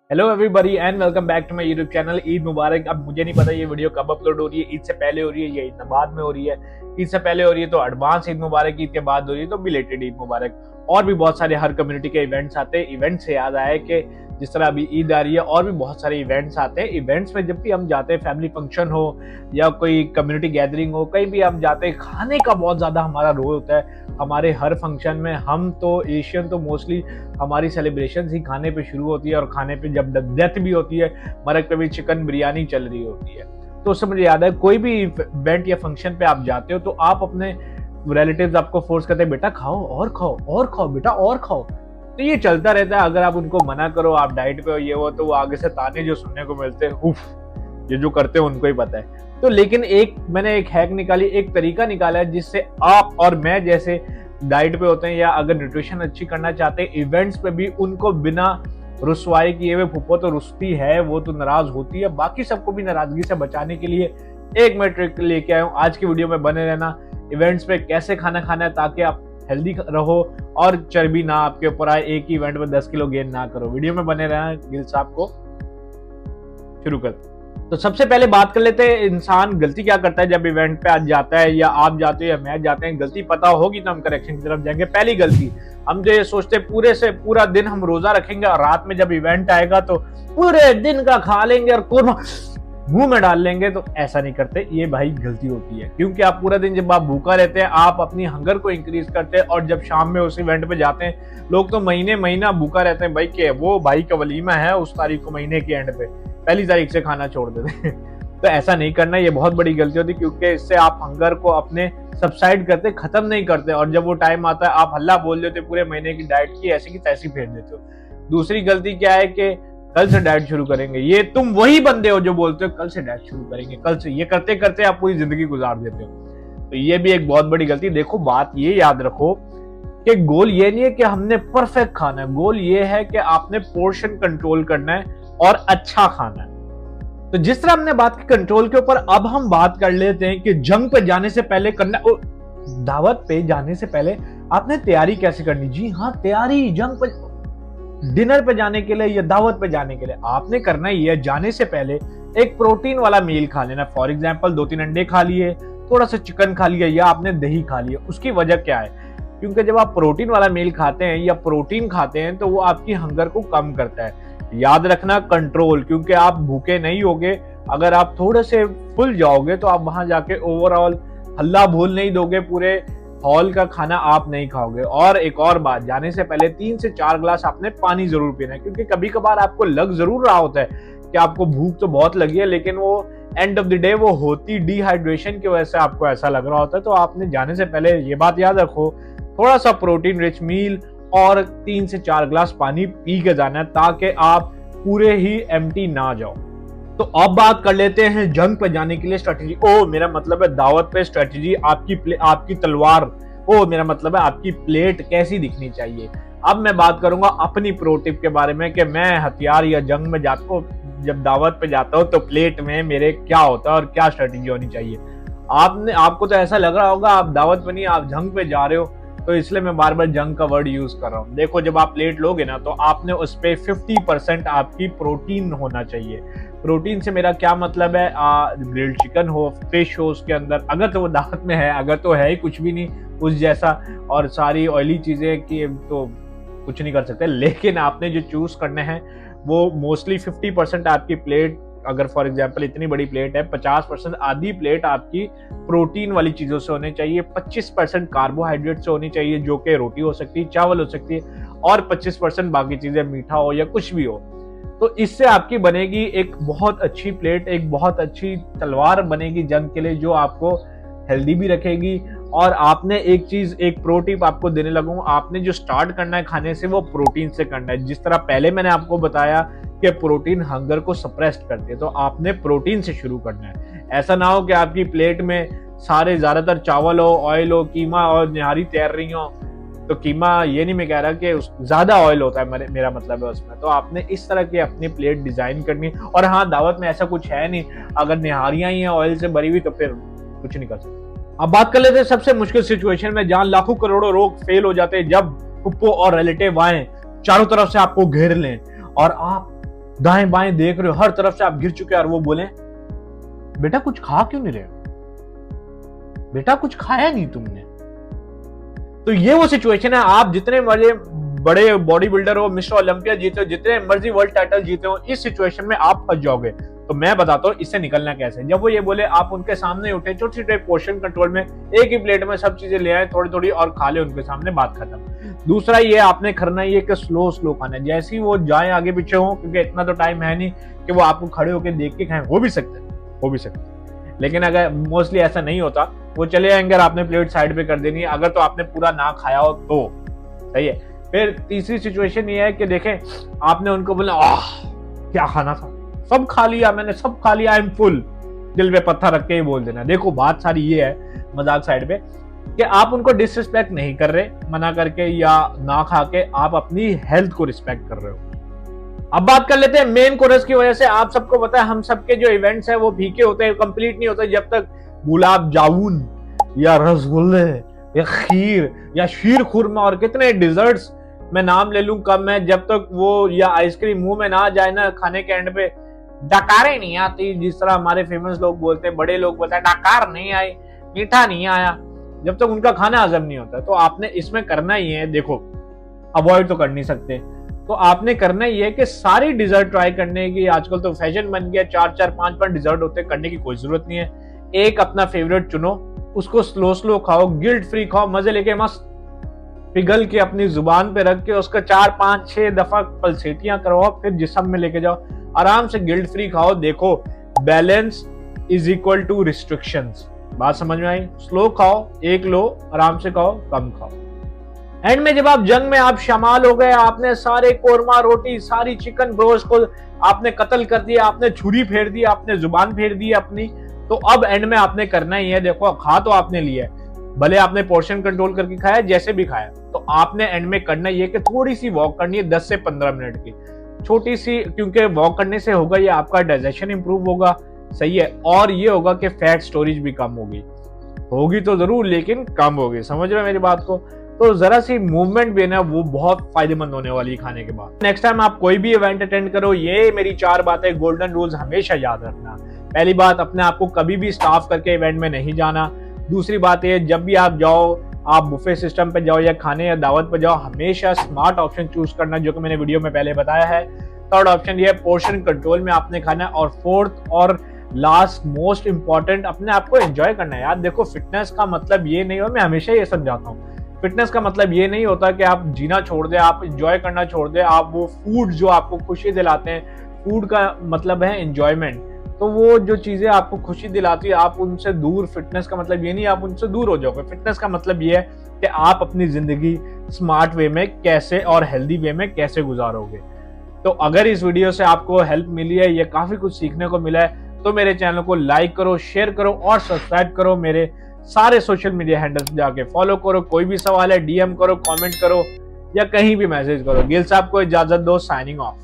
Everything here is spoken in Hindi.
Hello everybody and welcome back to my YouTube channel. Eid मुबारक। अब मुझे नहीं पता ये वीडियो कब अपलोड हो रही है, ईद से पहले हो रही है या ईद बाद में हो रही है। ईद से पहले हो रही है तो एडवांस ईद मुबारक, ईद के बाद हो रही है तो बिलेटेड ईद मुबारक। और भी बहुत सारे हर कम्युनिटी के इवेंट्स आते हैं। इवेंट से याद आया कि जिस तरह अभी ईद आ रही है और भी बहुत सारे इवेंट्स आते हैं। इवेंट्स में जब भी हम जाते हैं, फैमिली फंक्शन हो या कोई कम्युनिटी गैदरिंग हो, कहीं भी हम जाते हैं, खाने का बहुत ज्यादा हमारा रोल होता है। हमारे हर फंक्शन में हम तो एशियन तो मोस्टली हमारी सेलिब्रेशन ही खाने पे शुरू होती है और खाने पे जब डेथ भी होती है, मरक पे भी चिकन बिरयानी चल रही होती है। तो उससे मुझे याद है कोई भी इवेंट या फंक्शन पे आप जाते हो तो आप अपने रिलेटिव्स आपको फोर्स करते हैं, बेटा खाओ और खाओ बेटा और खाओ। तो ये चलता रहता है। अगर आप उनको मना करो आप डाइट पे हो ये वो, तो वो आगे से ताने जो सुनने को मिलते हैं, उफ, ये जो करते हैं उनको ही पता है। तो लेकिन मैंने एक हैक निकाली, एक तरीका निकाला है जिससे आप और मैं जैसे डाइट पे होते हैं या अगर न्यूट्रिशन अच्छी करना चाहते हैं, इवेंट्स पे भी उनको बिना रुसवाई किए हुए, फुप्पो तो रुसती है, वो तो नाराज होती है, बाकी सबको भी नाराजगी से बचाने के लिए एक मैं ट्रिक लेके आया हूँ। आज की वीडियो में बने रहना। इवेंट्स पे कैसे खाना खाना है ताकि आप हेल्दी रहो और चर्बी ना आपके ऊपर आए, एक ही इवेंट में 10 किलो गेन ना करो। वीडियो में बने रहना। गिल साहब को शुरू कर। तो सबसे पहले बात कर लेते हैं, इंसान गलती क्या करता है जब इवेंट पे आज जाता है या आप जाते हो या मैं जाते हैं। गलती पता होगी तो हम करेक्शन की तरफ जाएंगे। पहली गलती, हम जो ये सोचते हैं पूरे से पूरा दिन हम रोजा रखेंगे और रात में जब इवेंट आएगा तो पूरे दिन का खा लेंगे और कोरमा मुंह में डाल लेंगे। तो ऐसा नहीं करते, ये भाई गलती होती है। क्योंकि आप पूरा दिन जब आप भूखा रहते हैं आप अपनी हंगर को इंक्रीज करते हैं और जब शाम में उस इवेंट पे जाते हैं, लोग तो महीना भूखा रहते हैं भाई के वो भाई का वलीमा है उस तारीख को, महीने के एंड पे पहली तारीख से खाना छोड़ देते हैं। तो ऐसा नहीं करना, ये बहुत बड़ी गलती होती है क्योंकि इससे आप हंगर को अपने सबसाइड करते, खत्म नहीं करते और जब वो टाइम आता है आप हल्ला बोल देते पूरे महीने की डाइट की ऐसी की तैसी फेर देते हो। दूसरी गलती क्या है कि कल से डाइट शुरू करेंगे। ये तुम वही बंदे हो जो बोलते हो कल से डाइट शुरू करेंगे, कल से। ये करते करते आप पूरी जिंदगी गुजार देते हो। तो ये भी एक बहुत बड़ी गलती। देखो बात ये याद रखो कि गोल ये नहीं है कि हमने परफेक्ट खाना है, गोल ये है कि आपने पोर्शन कंट्रोल करना है और अच्छा खाना है। तो जिस तरह हमने बात की कंट्रोल के ऊपर, अब हम बात कर लेते हैं कि जंग पे जाने से पहले करना, दावत पे जाने से पहले आपने तैयारी कैसे करनी। जी हाँ, तैयारी जंग पे, डिनर पे जाने के लिए या दावत पे जाने के लिए आपने करना ही है, जाने से पहले एक प्रोटीन वाला मील खा लेना। फॉर एग्जाम्पल 2-3 अंडे खा लिए, थोड़ा सा चिकन खा लिया या आपने दही खा लिया। उसकी वजह क्या है? क्योंकि जब आप प्रोटीन वाला मील खाते हैं या प्रोटीन खाते हैं तो वो आपकी हंगर को कम करता है। याद रखना कंट्रोल, क्योंकि आप भूखे नहीं होगे। अगर आप थोड़े से फुल जाओगे तो आप वहां जाके ओवरऑल हल्ला बोल नहीं दोगे, पूरे हॉल का खाना आप नहीं खाओगे। और एक और बात, जाने से पहले 3 से 4 ग्लास आपने पानी जरूर पीना है, क्योंकि कभी कभार आपको लग जरूर रहा होता है कि आपको भूख तो बहुत लगी है, लेकिन वो एंड ऑफ द डे वो होती डिहाइड्रेशन की वजह से आपको ऐसा लग रहा होता है। तो आपने जाने से पहले ये बात याद रखो, थोड़ा सा प्रोटीन रिच मील और 3 से 4 ग्लास पानी पी के जाना है ताकि आप पूरे ही एम्प्टी ना जाओ। तो अब बात कर लेते हैं जंग पे जाने के लिए स्ट्रेटेजी। ओ मेरा मतलब है दावत पे स्ट्रेटेजी, आपकी तलवार। ओ मेरा मतलब है आपकी प्लेट कैसी दिखनी चाहिए। अब मैं बात करूंगा अपनी प्रो टिप के बारे में कि मैं हथियार या जंग में जाता हूँ, जब दावत पे जाता हूँ तो प्लेट में मेरे क्या होता है और क्या स्ट्रेटेजी होनी चाहिए। आपको तो ऐसा लग रहा होगा आप दावत पे नहीं, आप जंग पे जा रहे हो, तो इसलिए मैं बार बार जंग का वर्ड यूज कर रहा हूँ। देखो जब आप प्लेट लोगे ना तो आपने उस पे 50% आपकी प्रोटीन होना चाहिए। प्रोटीन से मेरा क्या मतलब है, ग्रिल्ड चिकन हो, फिश हो उसके अंदर, अगर तो वो दावत में है, अगर तो है ही कुछ भी नहीं उस जैसा, और सारी ऑयली चीजें की तो कुछ नहीं कर सकते। लेकिन आपने जो चूज करने हैं वो मोस्टली 50% आपकी प्लेट, अगर फॉर एग्जांपल इतनी बड़ी प्लेट है, 50% आधी प्लेट आपकी प्रोटीन वाली चीजों से होनी चाहिए, 25% कार्बोहाइड्रेट से होनी चाहिए जो कि रोटी हो सकती है, चावल हो सकती है, और 25% बाकी चीजें मीठा हो या कुछ भी हो। तो इससे आपकी बनेगी एक बहुत अच्छी प्लेट, एक बहुत अच्छी तलवार बनेगी जंग के लिए, जो आपको हेल्दी भी रखेगी। और आपने एक प्रो टिप आपको देने लगूं, आपने जो स्टार्ट करना है खाने से वो प्रोटीन से करना है। जिस तरह पहले मैंने आपको बताया कि प्रोटीन हंगर को सप्रेस करती है, तो आपने प्रोटीन से शुरू करना है। ऐसा ना हो कि आपकी प्लेट में सारे ज्यादातर चावल हो, ऑयल हो, कीमा और निहारी तैर रही हो। तो कीमा ये नहीं मैं कह रहा कि ज्यादा ऑयल होता है, मेरा मतलब है उसमें। तो आपने इस तरह की अपनी प्लेट डिजाइन करनी। और हाँ, दावत में ऐसा कुछ है नहीं, अगर निहारियां ही हैं ऑयल से भरी हुई तो फिर कुछ नहीं कर सकते। अब बात कर लेते हैं सबसे मुश्किल सिचुएशन में, जहां लाखों करोड़ों लोग फेल हो जाते हैं, जब फुप्पो और रिलेटिव आए चारों तरफ से आपको घेर लें और आप दाएं बाएं देख रहे हो, हर तरफ से आप गिर चुके हैं, और वो बोले बेटा कुछ खा क्यों नहीं रहे हो, बेटा कुछ खाया नहीं तुमने। तो ये वो सिचुएशन है, आप जितने बड़े बॉडी बिल्डर हो, मिस्टर ओलंपिया जीते हो, जितने मर्जी वर्ल्ड टाइटल जीते हो, इस सिचुएशन में आप फंस जाओगे। तो मैं बताता हूँ इससे निकलना कैसे। जब वो ये बोले, आप उनके सामने उठे, छोटे छोटे पोर्शन कंट्रोल में एक ही प्लेट में सब चीजें ले आए थोड़ी थोड़ी और खा ले उनके सामने, बात खत्म। दूसरा ये आपने करना ये कि स्लो स्लो खाना है, जैसे ही वो जाए आगे पीछे हो, क्योंकि इतना तो टाइम है नहीं कि वो आपको खड़े होकर देख के खाएं, हो भी सकते, लेकिन अगर मोस्टली ऐसा नहीं होता, वो चले जाएंगे और आपने प्लेट साइड पे कर देनी है, अगर तो आपने पूरा ना खाया हो तो सही है। फिर तीसरी सिचुएशन ये है कि देखें, आपने उनको बोला क्या खाना था, सब खा लिया मैंने, सब खा लिया, आई एम फुल, दिल पे पत्थर रख के ही बोल देना। देखो बात सारी ये है, मजाक साइड पे, कि आप उनको डिसरिस्पेक्ट नहीं कर रहे मना करके या ना खा के, आप अपनी हेल्थ को रिस्पेक्ट कर रहे हो। अब बात कर लेते हैं मेन कोरस की वजह से। आप सबको पता है हम सबके जो इवेंट्स है वो फीके होते हैं, कंप्लीट नहीं होते जब तक गुलाब जामुन या रसगुल्ले या खीर या शीर खुरमा और कितने डिजर्ट्स मैं नाम ले लूं कम है, जब तक वो या आइसक्रीम मुंह में ना जाए ना, खाने के एंड पे डकारे नहीं आती, जिस तरह हमारे फेमस लोग बोलते हैं, बड़े लोग बोलते हैं डकार नहीं आई, मीठा नहीं आया, जब तक उनका खाना हजम नहीं होता। तो आपने इसमें करना ही है, देखो अवॉइड तो कर नहीं सकते, तो आपने करना ही है कि सारी डिजर्ट ट्राई करने की, आजकल तो फैशन बन गया, 4-4 5-5 डिजर्ट होते, करने की कोई जरूरत नहीं है। एक अपना फेवरेट चुनो, उसको स्लो स्लो खाओ, गिल्ट फ्री खाओ, मजे लेके मस्त पिघल के अपनी जुबान पे रख के उसका 4-5-6 दफा पलसेटियां करवाओ, फिर जिस्म में लेके जाओ, आराम से गिल्ट फ्री खाओ। देखो balance is equal to restrictions, बात समझ में आई? स्लो खाओ, एक लो, आराम से खाओ, कम खाओ। एंड में जब आप जंग में आप शमाल हो गए, आपने सारे कोरमा रोटी, सारी चिकन ब्रोस्ट को आपने कत्ल कर दिया, आपने छुरी फेर दी, आपने जुबान फेर दी अपनी, तो अब एंड में आपने करना ही है, देखो खा तो आपने लिया है, भले आपने पोर्शन कंट्रोल करके खाया, जैसे भी खाया, तो आपने एंड में करना ये कि थोड़ी सी वॉक करनी है 10 से 15 मिनट की, छोटी सी, क्योंकि वॉक करने से होगा ये आपका डाइजेशन इंप्रूव होगा, सही है, और ये होगा कि फैट स्टोरेज भी कम होगी तो जरूर, लेकिन कम होगी, समझ रहे हो मेरी बात को? तो जरा सी मूवमेंट भी है ना, वो बहुत फायदेमंद होने वाली है खाने के बाद। नेक्स्ट टाइम आप कोई भी इवेंट अटेंड करो, ये मेरी 4 बातें, गोल्डन रूल्स हमेशा याद रखना। पहली बात, अपने आप को कभी भी स्टाफ करके इवेंट में नहीं जाना। दूसरी बात है, जब भी आप जाओ, आप बुफे सिस्टम पे जाओ या खाने या दावत पे जाओ, हमेशा स्मार्ट ऑप्शन चूज करना, जो कि मैंने वीडियो में पहले बताया है। थर्ड ऑप्शन ये है, पोर्शन कंट्रोल में आपने खाना है। और फोर्थ और लास्ट मोस्ट इंपॉर्टेंट, अपने आप को एंजॉय करना है। यार देखो, फिटनेस का मतलब ये नहीं, और मैं हमेशा ये समझाता हूँ, फिटनेस का मतलब ये नहीं होता कि आप जीना छोड़ दें, आप एंजॉय करना छोड़ दें। आप वो फूड जो आपको खुशी दिलाते हैं, फूड का मतलब है एंजॉयमेंट, तो वो जो चीजें आपको खुशी दिलाती है, आप उनसे दूर, फिटनेस का मतलब ये नहीं आप उनसे दूर हो जाओगे। फिटनेस का मतलब ये है कि आप अपनी जिंदगी स्मार्ट वे में कैसे और हेल्दी वे में कैसे गुजारोगे। तो अगर इस वीडियो से आपको हेल्प मिली है, ये काफी कुछ सीखने को मिला है, तो मेरे चैनल को लाइक करो, शेयर करो और सब्सक्राइब करो। मेरे सारे सोशल मीडिया हैंडल्स जाके फॉलो करो। कोई भी सवाल है, डीएम करो, कमेंट करो या कहीं भी मैसेज करो। गिल साहब को इजाजत दो, साइनिंग ऑफ।